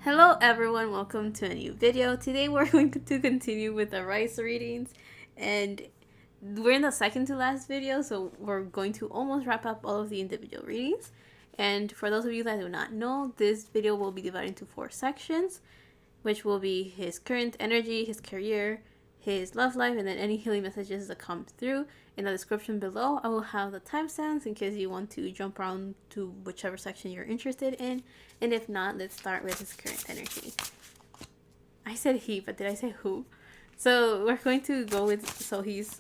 Hello everyone, welcome to a new video. Today we're going to continue with the RIIZE readings, and we're in the second to last video, so we're going to almost wrap up all of the individual readings. And for those of you that do not know, this video will be divided into 4 sections, which will be his current energy, his career, his love life, and then any healing messages that come through. In the description below, I will have the timestamps in case you want to jump around to whichever section you're interested in. And if not, let's start with his current energy. I said he, but did I say who? So we're going to go with Sohee's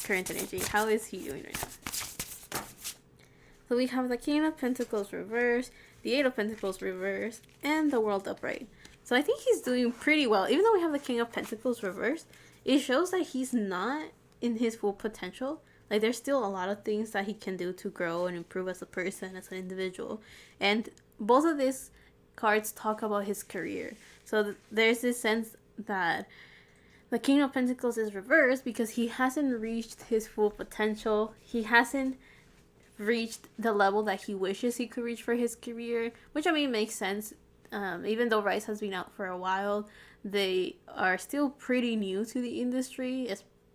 current energy. How is he doing right now? So we have the King of Pentacles reversed, the Eight of Pentacles reversed, and the World upright. So I think he's doing pretty well. Even though we have the King of Pentacles reversed, it shows that he's not in his full potential. Like, there's still a lot of things that he can do to grow and improve as a person, as an individual. And both of these cards talk about his career. So there's this sense that the King of Pentacles is reversed because he hasn't reached his full potential. He hasn't reached the level that he wishes he could reach for his career, which I mean makes sense. Even though RIIZE has been out for a while, they are still pretty new to the industry,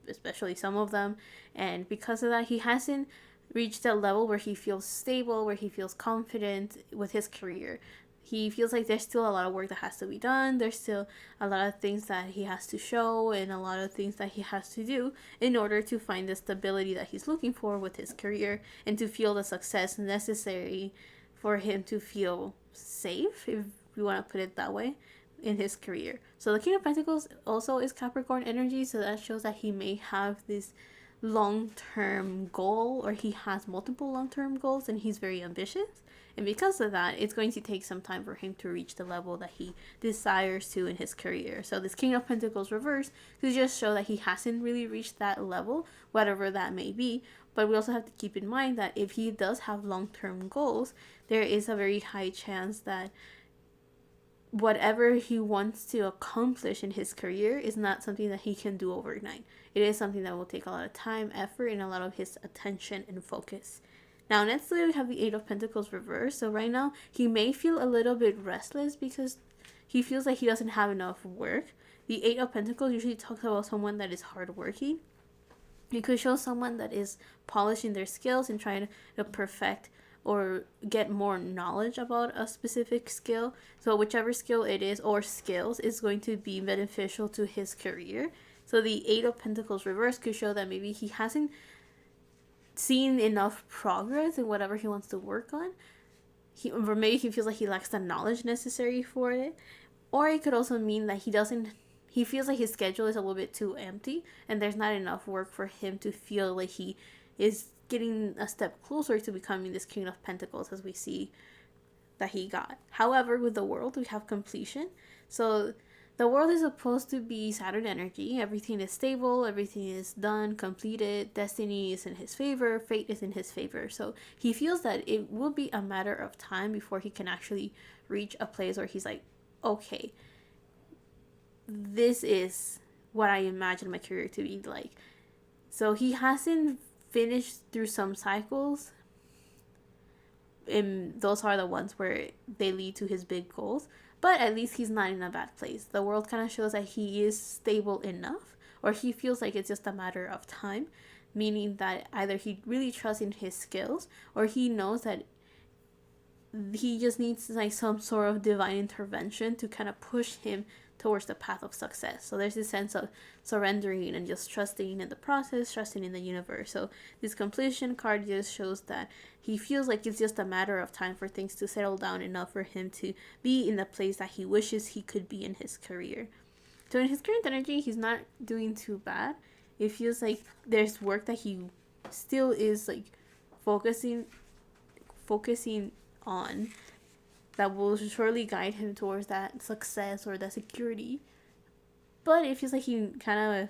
especially some of them, and because of that, he hasn't reached a level where he feels stable, where he feels confident with his career. He feels like there's still a lot of work that has to be done. There's still a lot of things that he has to show and a lot of things that he has to do in order to find the stability that he's looking for with his career and to feel the success necessary for him to feel safe, if we want to put it that way, in his career. So the King of Pentacles also is Capricorn energy, so that shows that he may have this long-term goal, or he has multiple long-term goals, and he's very ambitious. And because of that, it's going to take some time for him to reach the level that he desires to in his career. So this King of Pentacles reverse could just show that he hasn't really reached that level, whatever that may be. But we also have to keep in mind that if he does have long-term goals, there is a very high chance that whatever he wants to accomplish in his career is not something that he can do overnight. It is something that will take a lot of time, effort, and a lot of his attention and focus. Now, next we have the Eight of Pentacles reversed. So right now, he may feel a little bit restless because he feels like he doesn't have enough work. The Eight of Pentacles usually talks about someone that is hardworking. It could show someone that is polishing their skills and trying to perfect or get more knowledge about a specific skill. So whichever skill it is, or skills, is going to be beneficial to his career. So the Eight of Pentacles reverse could show that maybe he hasn't seen enough progress in whatever he wants to work on. Or maybe he feels like he lacks the knowledge necessary for it. Or it could also mean that he feels like his schedule is a little bit too empty and there's not enough work for him to feel like he is getting a step closer to becoming this King of Pentacles as we see that he got. However, with the World, we have completion. So the World is supposed to be Saturn energy. Everything is stable, everything is done, completed, destiny is in his favor, fate is in his favor. So he feels that it will be a matter of time before he can actually reach a place where he's like, okay, this is what I imagine my career to be like. So he hasn't finished through some cycles, and those are the ones where they lead to his big goals, but at least he's not in a bad place. The World kind of shows that he is stable enough, or he feels like it's just a matter of time, meaning that either he really trusts in his skills, or he knows that he just needs like some sort of divine intervention to kind of push him towards the path of success. So there's this sense of surrendering and just trusting in the process, trusting in the universe. So this completion card just shows that he feels like it's just a matter of time for things to settle down enough for him to be in the place that he wishes he could be in his career. So in his current energy, he's not doing too bad. It feels like there's work that he still is like focusing on that will surely guide him towards that success or that security. But it feels like he kind of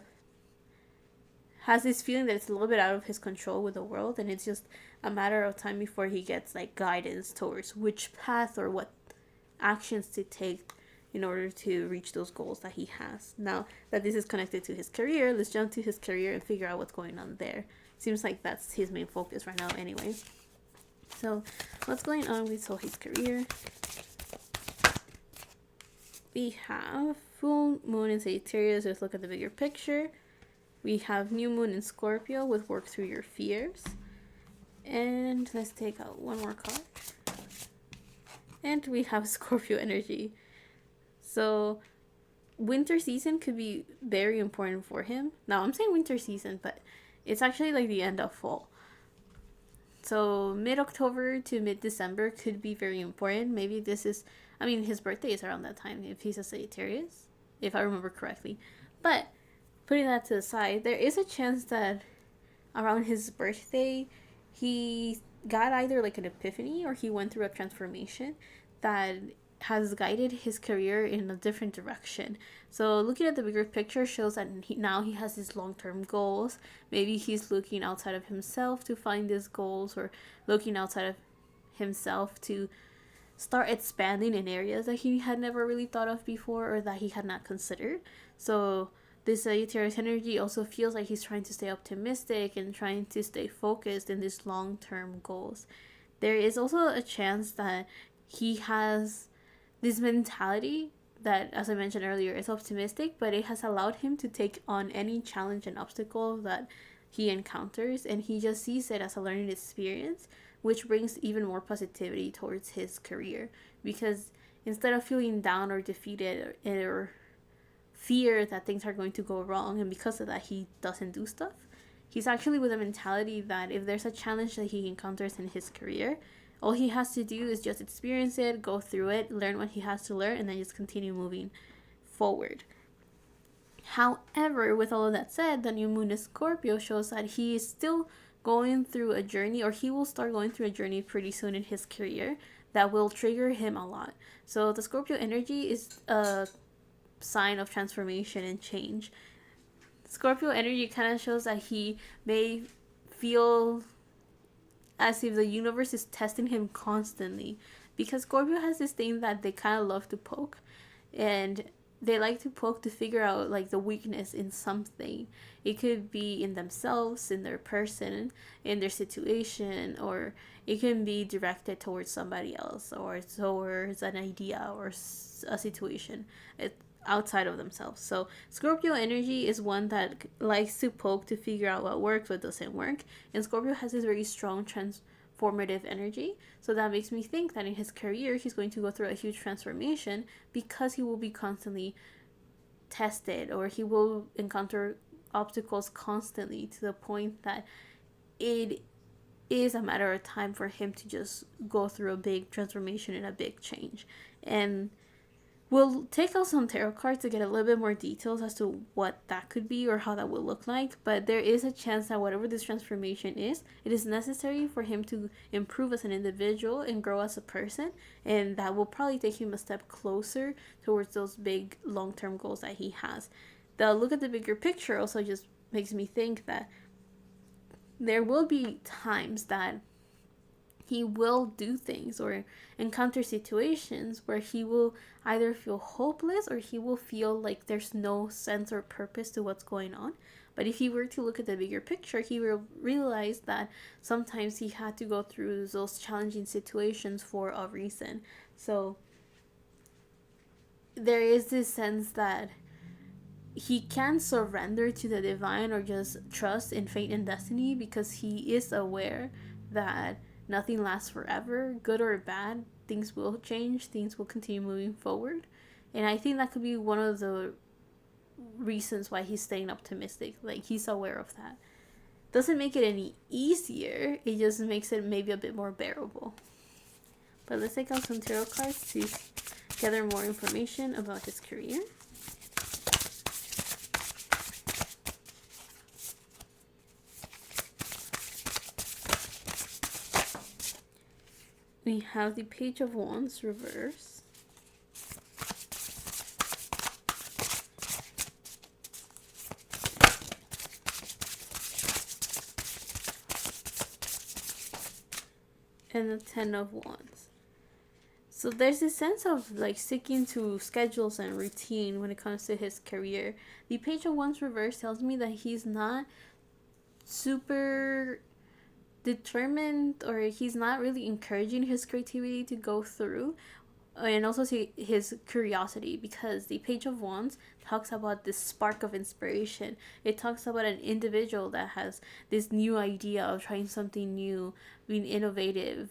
has this feeling that it's a little bit out of his control with the World, and it's just a matter of time before he gets like guidance towards which path or what actions to take in order to reach those goals that he has. Now that this is connected to his career, let's jump to his career and figure out what's going on there. Seems like that's his main focus right now anyway. So what's going on with Sohee's career? We have full moon in Sagittarius. Let's look at the bigger picture. We have new moon in Scorpio with work through your fears. And let's take out one more card. And we have Scorpio energy. So winter season could be very important for him. Now I'm saying winter season, but it's actually like the end of fall. So mid-October to mid-December could be very important. Maybe this is, I mean, his birthday is around that time if he's a Sagittarius, if I remember correctly. But putting that to the side, there is a chance that around his birthday, he got either like an epiphany or he went through a transformation that has guided his career in a different direction. So looking at the bigger picture shows that now he has these long-term goals. Maybe he's looking outside of himself to find these goals, or looking outside of himself to start expanding in areas that he had never really thought of before or that he had not considered. So this Sagittarius energy also feels like he's trying to stay optimistic and trying to stay focused in these long-term goals. There is also a chance that he has this mentality that, as I mentioned earlier, is optimistic, but it has allowed him to take on any challenge and obstacle that he encounters, and he just sees it as a learning experience, which brings even more positivity towards his career. Because instead of feeling down or defeated or fear that things are going to go wrong, and because of that he doesn't do stuff, he's actually with a mentality that if there's a challenge that he encounters in his career, all he has to do is just experience it, go through it, learn what he has to learn, and then just continue moving forward. However, with all of that said, the new moon in Scorpio shows that he is still going through a journey, or he will start going through a journey pretty soon in his career that will trigger him a lot. So the Scorpio energy is a sign of transformation and change. Scorpio energy kind of shows that he may feel as if the universe is testing him constantly, because Scorpio has this thing that they kind of love to poke, and they like to poke to figure out like the weakness in something. It could be in themselves, in their person, in their situation, or it can be directed towards somebody else or towards an idea or a situation outside of themselves. So Scorpio energy is one that likes to poke to figure out what works, what doesn't work. And Scorpio has this very strong transformative energy. So that makes me think that in his career, he's going to go through a huge transformation because he will be constantly tested, or he will encounter obstacles constantly to the point that it is a matter of time for him to just go through a big transformation and a big change. And we'll take out some tarot cards to get a little bit more details as to what that could be or how that will look like. But there is a chance that whatever this transformation is, it is necessary for him to improve as an individual and grow as a person. And that will probably take him a step closer towards those big long-term goals that he has. The look at the bigger picture also just makes me think that there will be times that he will do things or encounter situations where he will either feel hopeless or he will feel like there's no sense or purpose to what's going on. But if he were to look at the bigger picture, he will realize that sometimes he had to go through those challenging situations for a reason. So there is this sense that he can surrender to the divine or just trust in fate and destiny, because he is aware that nothing lasts forever, good or bad. Things will change, things will continue moving forward. And I think that could be one of the reasons why he's staying optimistic. Like, he's aware of that. Doesn't make it any easier, it just makes it maybe a bit more bearable. But let's take out some tarot cards to gather more information about his career. We have the Page of Wands reverse. And the Ten of Wands. So there's this sense of like sticking to schedules and routine when it comes to his career. The Page of Wands reverse tells me that he's not super determined, or he's not really encouraging his creativity to go through. and also see his curiosity, because the Page of Wands talks about this spark of inspiration. It talks about an individual that has this new idea of trying something new, being innovative,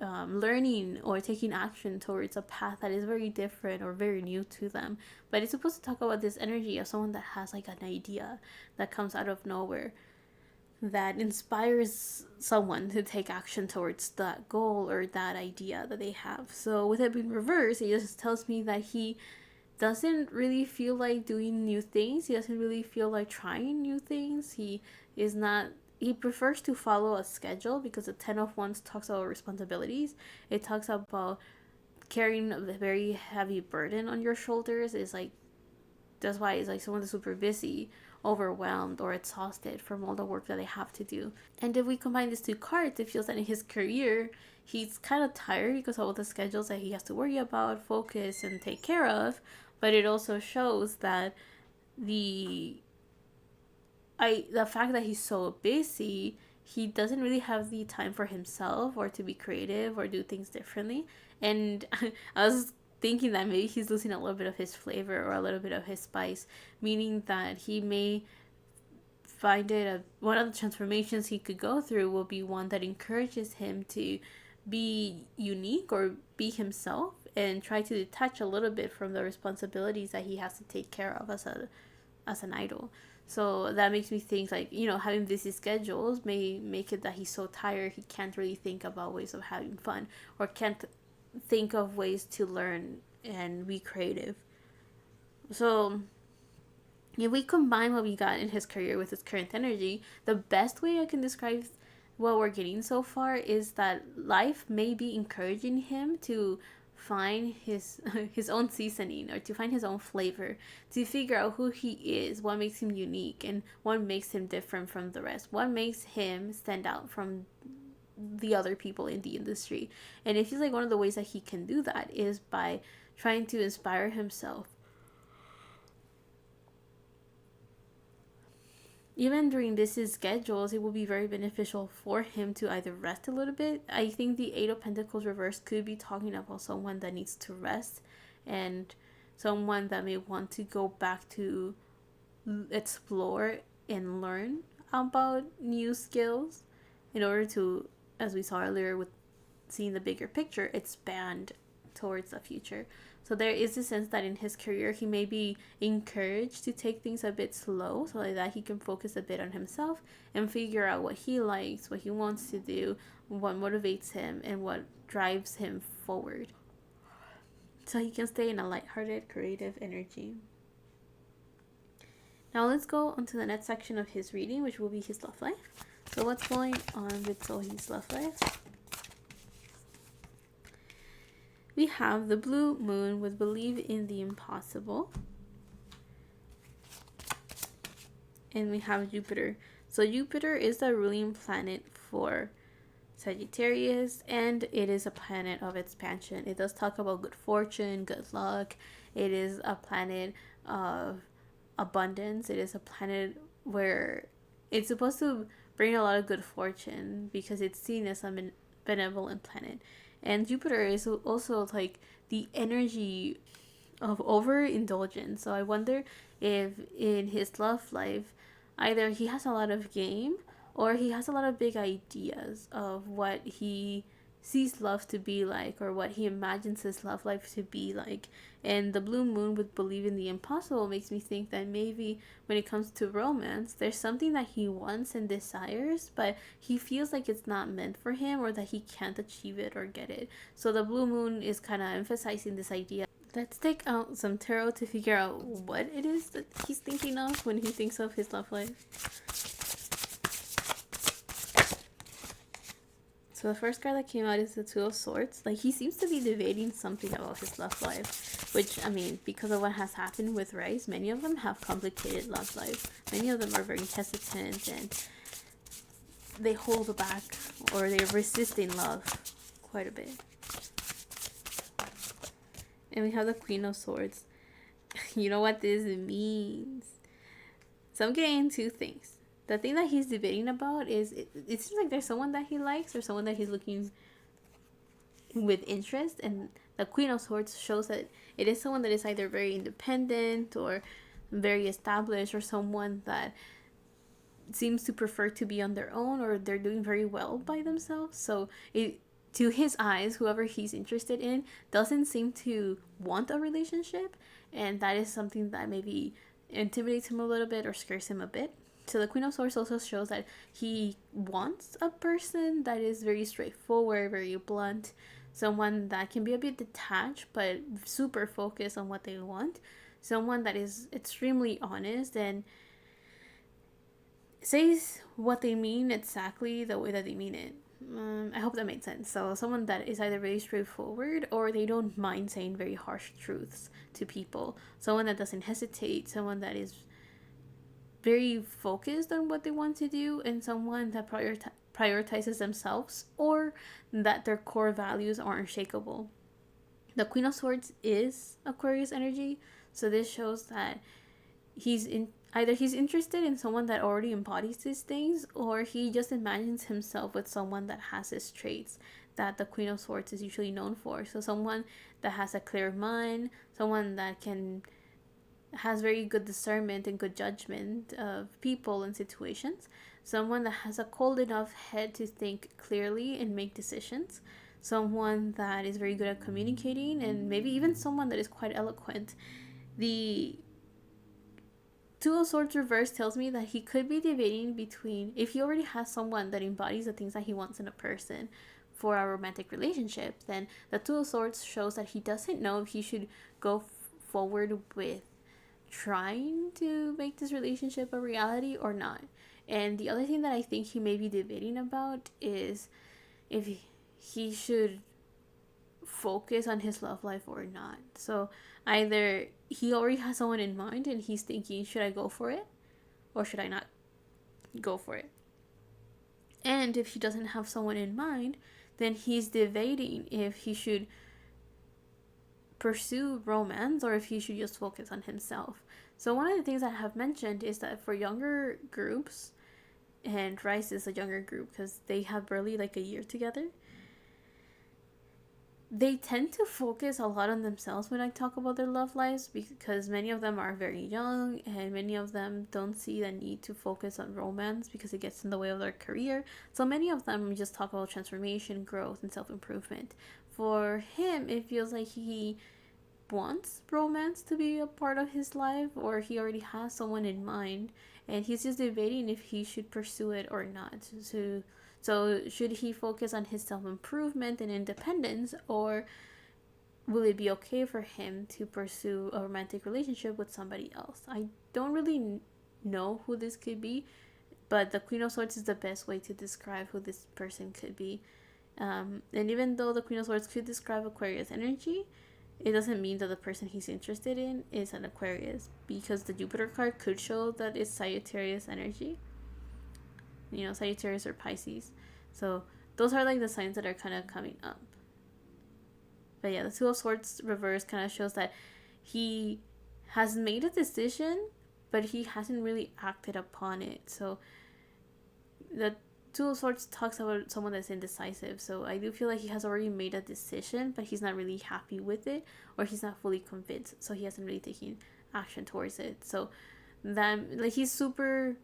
learning or taking action towards a path that is very different or very new to them. But it's supposed to talk about this energy of someone that has like an idea that comes out of nowhere, that inspires someone to take action towards that goal or that idea that they have. So with it being reversed, it just tells me that he doesn't really feel like doing new things. He doesn't really feel like trying new things. Is not he prefers to follow a schedule, because the 10 of Wands talks about responsibilities. It talks about carrying a very heavy burden on your shoulders. Is like, that's why it's like someone that's super busy, overwhelmed, or exhausted from all the work that they have to do. And if we combine these two cards, it feels that in his career, he's kind of tired because of all the schedules that he has to worry about, focus, and take care of. But it also shows that the fact that he's so busy, he doesn't really have the time for himself or to be creative or do things differently. And I was thinking that maybe he's losing a little bit of his flavor or a little bit of his spice, meaning that he may find one of the transformations he could go through will be one that encourages him to be unique or be himself, and try to detach a little bit from the responsibilities that he has to take care of as an idol. So that makes me think, like, having busy schedules may make it that he's so tired he can't really think about ways of having fun, or can't think of ways to learn and be creative. So if we combine what we got in his career with his current energy, the best way I can describe what we're getting so far is that life may be encouraging him to find his own seasoning, or to find his own flavor, to figure out who he is, what makes him unique, and what makes him different from the rest, what makes him stand out from the other people in the industry. And it feels like one of the ways that he can do that is by trying to inspire himself. Even during this schedules, it will be very beneficial for him to either rest a little bit. I think the Eight of Pentacles reverse could be talking about someone that needs to rest, and someone that may want to go back to explore and learn about new skills in order to, as we saw earlier with seeing the bigger picture, expand towards the future. So there is a sense that in his career he may be encouraged to take things a bit slow, so that he can focus a bit on himself and figure out what he likes, what he wants to do, what motivates him, and what drives him forward, so he can stay in a lighthearted, creative energy. Now let's go on to the next section of his reading, which will be his love life. So what's going on with Sohee's love life? We have the blue moon with believe in the impossible. And we have Jupiter. So Jupiter is the ruling planet for Sagittarius, and it is a planet of expansion. It does talk about good fortune, good luck. It is a planet of abundance. It is a planet where it's supposed to bring a lot of good fortune, because it's seen as a benevolent planet. And Jupiter is also like the energy of overindulgence. So I wonder if in his love life, either he has a lot of game, or he has a lot of big ideas of what he sees love to be like, or what he imagines his love life to be like. And the blue moon with believe in the impossible makes me think that maybe when it comes to romance, there's something that he wants and desires, but he feels like it's not meant for him, or that he can't achieve it or get it. So the blue moon is kind of emphasizing this idea. Let's take out some tarot to figure out what it is that he's thinking of when he thinks of his love life. So the first card that came out is the Two of Swords. Like, he seems to be debating something about his love life, which, I mean, because of what has happened with RIIZE, many of them have complicated love life. Many of them are very hesitant, and they hold back, or they're resisting love quite a bit. And we have the Queen of Swords. You know what this means? So I'm getting two things. The thing that he's debating about is, it seems like there's someone that he likes, or someone that he's looking with interest, and The Queen of Swords shows that it is someone that is either very independent or very established, or someone that seems to prefer to be on their own, or they're doing very well by themselves. So it, to his eyes, whoever he's interested in doesn't seem to want a relationship, and that is something that maybe intimidates him a little bit or scares him a bit. So the Queen of Swords also shows that he wants a person that is very straightforward, very blunt, someone that can be a bit detached but super focused on what they want, someone that is extremely honest and says what they mean exactly the way that they mean it. I hope that made sense. So someone that is either very straightforward, or they don't mind saying very harsh truths to people. Someone that doesn't hesitate. Someone that is very focused on what they want to do, and someone that prioritizes themselves, or that their core values are unshakable. The Queen of Swords is Aquarius energy, so this shows that he's in either he's interested in someone that already embodies these things, or he just imagines himself with someone that has his traits that the Queen of Swords is usually known for. So someone that has a clear mind, someone that has very good discernment and good judgment of people and situations, someone that has a cold enough head to think clearly and make decisions, someone that is very good at communicating, and maybe even someone that is quite eloquent. The Two of Swords reverse tells me that he could be debating between, if he already has someone that embodies the things that he wants in a person for a romantic relationship, then the Two of Swords shows that he doesn't know if he should go forward with trying to make this relationship a reality or not. And the other thing that I think he may be debating about is if he should focus on his love life or not. So either he already has someone in mind and he's thinking, should I go for it or should I not go for it? And if he doesn't have someone in mind, then he's debating if he should pursue romance or if he should just focus on himself. So one of the things I have mentioned is that for younger groups, and RIIZE is a younger group because they have barely like a year together, they tend to focus a lot on themselves when I talk about their love lives, because many of them are very young and many of them don't see the need to focus on romance because it gets in the way of their career. So many of them just talk about transformation, growth, and self-improvement. For him, it feels like he wants romance to be a part of his life, or he already has someone in mind and he's just debating if he should pursue it or not. So should he focus on his self-improvement and independence, or will it be okay for him to pursue a romantic relationship with somebody else? I don't really know who this could be, but the Queen of Swords is the best way to describe who this person could be. And even though the Queen of Swords could describe Aquarius energy, it doesn't mean that the person he's interested in is an Aquarius, because the Jupiter card could show that it's Sagittarius energy. You know, Sagittarius or Pisces. So those are like the signs that are kind of coming up. But yeah, the Two of Swords reverse kind of shows that he has made a decision, but he hasn't really acted upon it. So the Two of Swords talks about someone that's indecisive. So I do feel like he has already made a decision, but he's not really happy with it, or he's not fully convinced. So he hasn't really taken action towards it. So that, like, he's super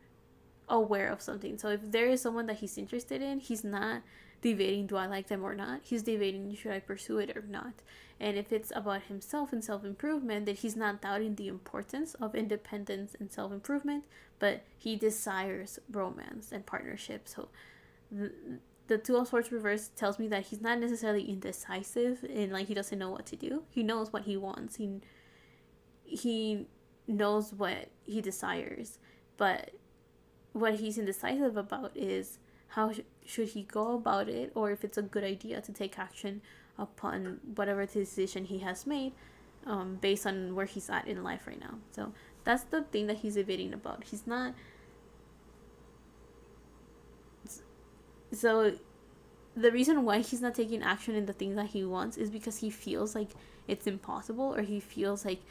aware of something. So if there is someone that he's interested in, he's not debating, do I like them or not? He's debating, should I pursue it or not? And if it's about himself and self-improvement, then he's not doubting the importance of independence and self-improvement, but he desires romance and partnership. So the Two of Swords reverse tells me that he's not necessarily indecisive and like he doesn't know what to do. He knows what he wants. He knows what he desires, but what he's indecisive about is how should he go about it, or if it's a good idea to take action upon whatever decision he has made, based on where he's at in life right now. So that's the thing that he's debating about. He's not. So the reason why he's not taking action in the things that he wants is because he feels like it's impossible, or he feels like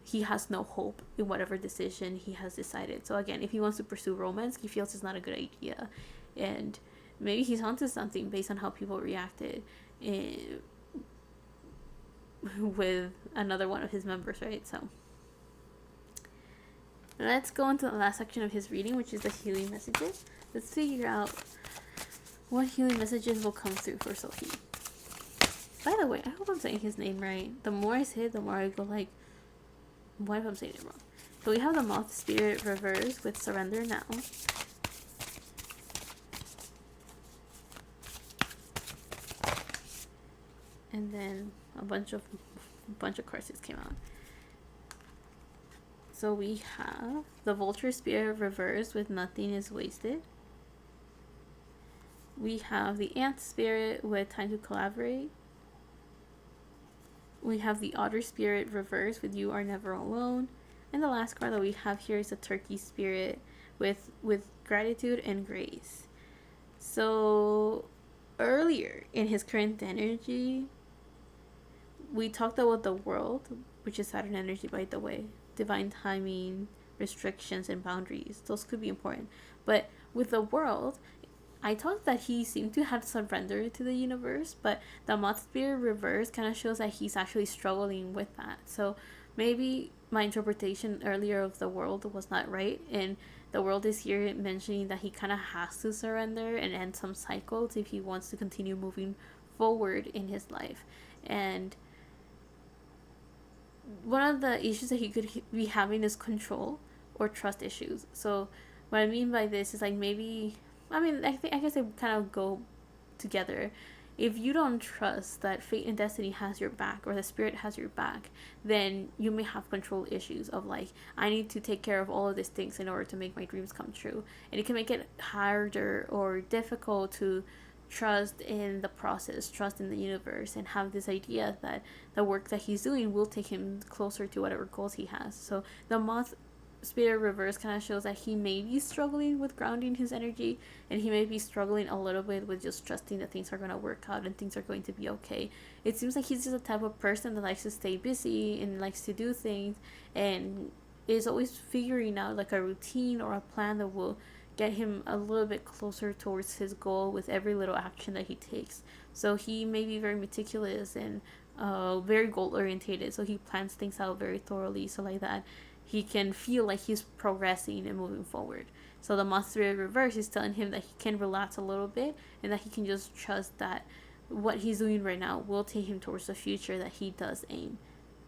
he has no hope in whatever decision he has decided. So again, if he wants to pursue romance, he feels it's not a good idea, and maybe he's onto something based on how people reacted with another one of his members, right? So let's go into the last section of his reading, which is the healing messages. Let's figure out what healing messages will come through for Sohee. By the way, I hope I'm saying his name right. The more I say it, the more I go like, what if I'm saying it wrong? So we have the Moth Spirit reverse with Surrender Now. And then a bunch of cards just came out. So we have the Vulture Spirit reverse with Nothing is Wasted. We have the Ant Spirit with Time to Collaborate. We have the Otter Spirit reverse with You Are Never Alone. And the last card that we have here is the Turkey Spirit with Gratitude and Grace. So earlier in his current energy, we talked about the World, which is Saturn energy, by the way. Divine timing, restrictions, and boundaries. Those could be important. But with the World, I thought that he seemed to have surrendered to the universe, but the Moth Spirit reverse kind of shows that he's actually struggling with that. So maybe my interpretation earlier of the World was not right, and the World is here mentioning that he kind of has to surrender and end some cycles if he wants to continue moving forward in his life. And one of the issues that he could be having is control or trust issues. So what I mean by this is like maybe, I guess they kind of go together. If you don't trust that fate and destiny has your back or the spirit has your back, then you may have control issues of like, I need to take care of all of these things in order to make my dreams come true. And it can make it harder or difficult to trust in the process, trust in the universe, and have this idea that the work that he's doing will take him closer to whatever goals he has. So the Moth Spirit reverse kind of shows that he may be struggling with grounding his energy, and he may be struggling a little bit with just trusting that things are going to work out and things are going to be okay. It seems like he's just a type of person that likes to stay busy and likes to do things and is always figuring out like a routine or a plan that will get him a little bit closer towards his goal with every little action that he takes. So he may be very meticulous and very goal orientated, so he plans things out very thoroughly, so like that he can feel like he's progressing and moving forward. So the Moth Spirit reverse is telling him that he can relax a little bit and that he can just trust that what he's doing right now will take him towards the future that he does aim,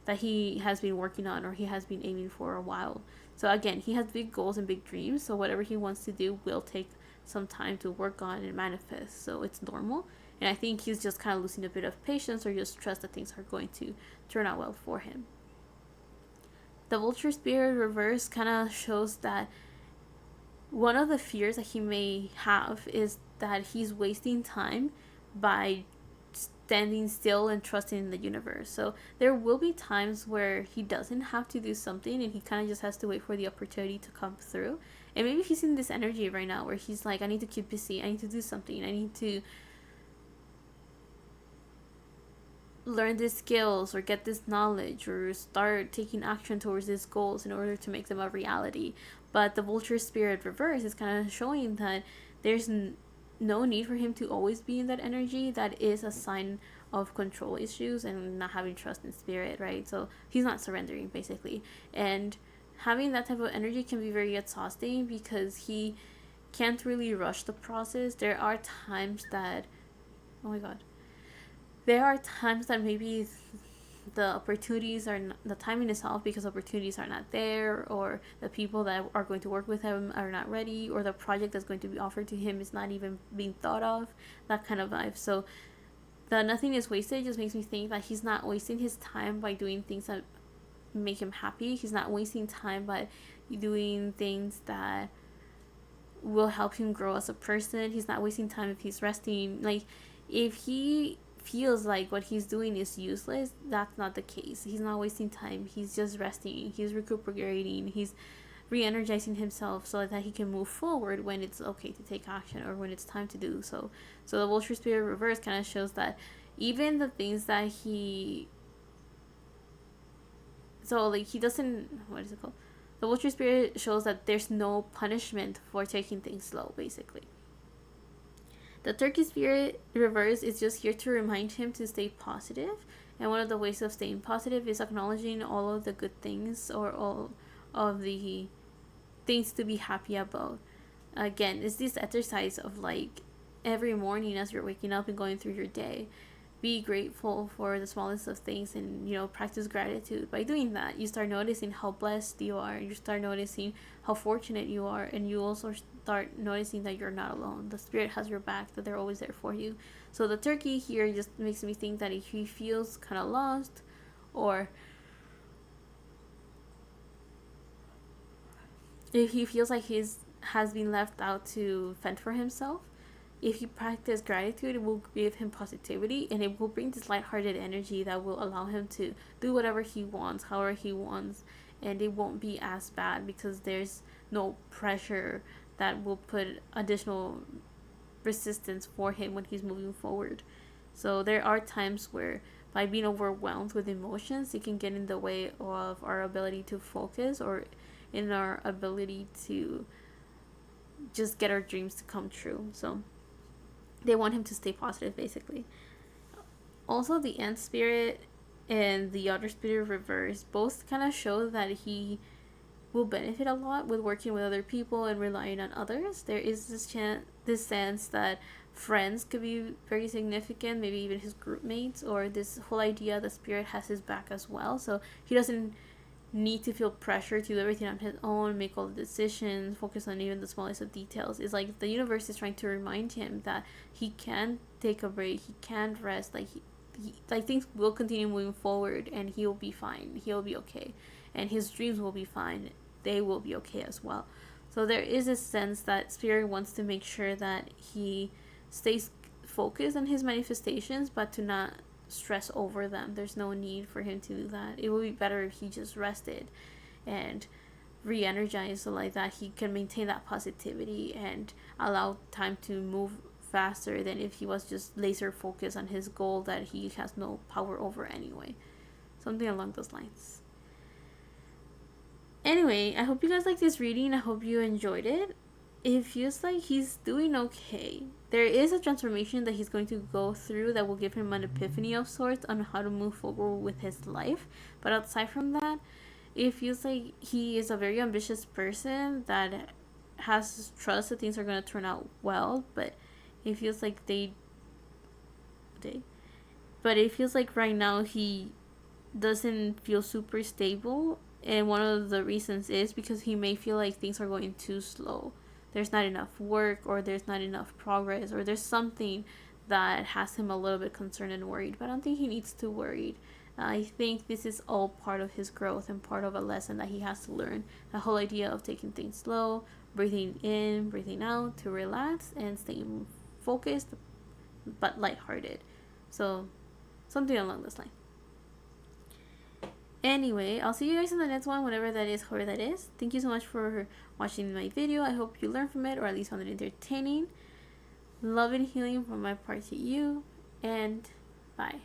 that he has been working on or he has been aiming for a while. So again, he has big goals and big dreams, so whatever he wants to do will take some time to work on and manifest. So it's normal. And I think he's just kind of losing a bit of patience or just trust that things are going to turn out well for him. The Vulture Spirit reverse kind of shows that one of the fears that he may have is that he's wasting time by standing still and trusting in the universe. So there will be times where he doesn't have to do something and he kind of just has to wait for the opportunity to come through. And maybe he's in this energy right now where he's like, I need to keep busy, I need to do something, I need to learn these skills or get this knowledge or start taking action towards these goals in order to make them a reality. But the Vulture Spirit reverse is kind of showing that there's no need for him to always be in that energy. That is a sign of control issues and not having trust in spirit, right? So he's not surrendering basically, and having that type of energy can be very exhausting because he can't really rush the process. There are times that, oh my god, there are times that maybe the opportunities are not, the timing is off because opportunities are not there, or the people that are going to work with him are not ready, or the project that's going to be offered to him is not even being thought of, that kind of vibe. So the Nothing is Wasted just makes me think that he's not wasting his time by doing things that make him happy. He's not wasting time by doing things that will help him grow as a person. He's not wasting time if he's resting. Like, if he feels like what he's doing is useless, that's not the case. He's not wasting time. He's just resting. He's recuperating. He's re-energizing himself so that he can move forward when it's okay to take action or when it's time to do so. So the Vulture Spirit reverse kind of shows that even the things that he doesn't, what is it called? The Vulture Spirit shows that there's no punishment for taking things slow, basically. The Turkey Spirit reverse is just here to remind him to stay positive And one of the ways of staying positive is acknowledging all of the good things, or all of the things to be happy about. Again, it's this exercise of like every morning as you're waking up and going through your day, be grateful for the smallest of things, and practice gratitude. By doing that, you start noticing how blessed you are, you start noticing how fortunate you are, and you also start noticing that you're not alone. The spirit has your back, that they're always there for you. So the turkey here just makes me think that if he feels kind of lost, or if he feels like he's has been left out to fend for himself, if he practices gratitude, it will give him positivity, and it will bring this lighthearted energy that will allow him to do whatever he wants, however he wants, and it won't be as bad because there's no pressure that will put additional resistance for him when he's moving forward. So there are times where, by being overwhelmed with emotions, it can get in the way of our ability to focus, or in our ability to just get our dreams to come true. So they want him to stay positive, basically. Also, the ant spirit and the otter spirit reverse both kind of show that he will benefit a lot with working with other people and relying on others. There is this sense that friends could be very significant, maybe even his group mates, or this whole idea the spirit has his back as well. So he doesn't need to feel pressure to do everything on his own, make all the decisions, focus on even the smallest of details. It's like the universe is trying to remind him that he can take a break, he can rest, like like things will continue moving forward, and he'll be fine, he'll be okay, and his dreams will be fine, they will be okay as well. So there is a sense that spirit wants to make sure that he stays focused on his manifestations, but to not stress over them. There's no need for him to do that. It would be better if he just rested and re-energized, so like that he can maintain that positivity and allow time to move faster than if he was just laser focused on his goal that he has no power over anyway. Something along those lines. Anyway, I hope you guys liked this reading. I hope you enjoyed it. It feels like he's doing okay. There is a transformation that he's going to go through that will give him an epiphany of sorts on how to move forward with his life. But outside from that, it feels like he is a very ambitious person that has trust that things are going to turn out well. But it feels like but it feels like right now he doesn't feel super stable. And one of the reasons is because he may feel like things are going too slow. There's not enough work, or there's not enough progress, or there's something that has him a little bit concerned and worried. But I don't think he needs to worry. I think this is all part of his growth and part of a lesson that he has to learn. The whole idea of taking things slow, breathing in, breathing out, to relax and staying focused but lighthearted. So something along this line. Anyway, I'll see you guys in the next one, whatever that is, however that is. Thank you so much for watching my video. I hope you learned from it, or at least found it entertaining. Love and healing from my part to you, and bye.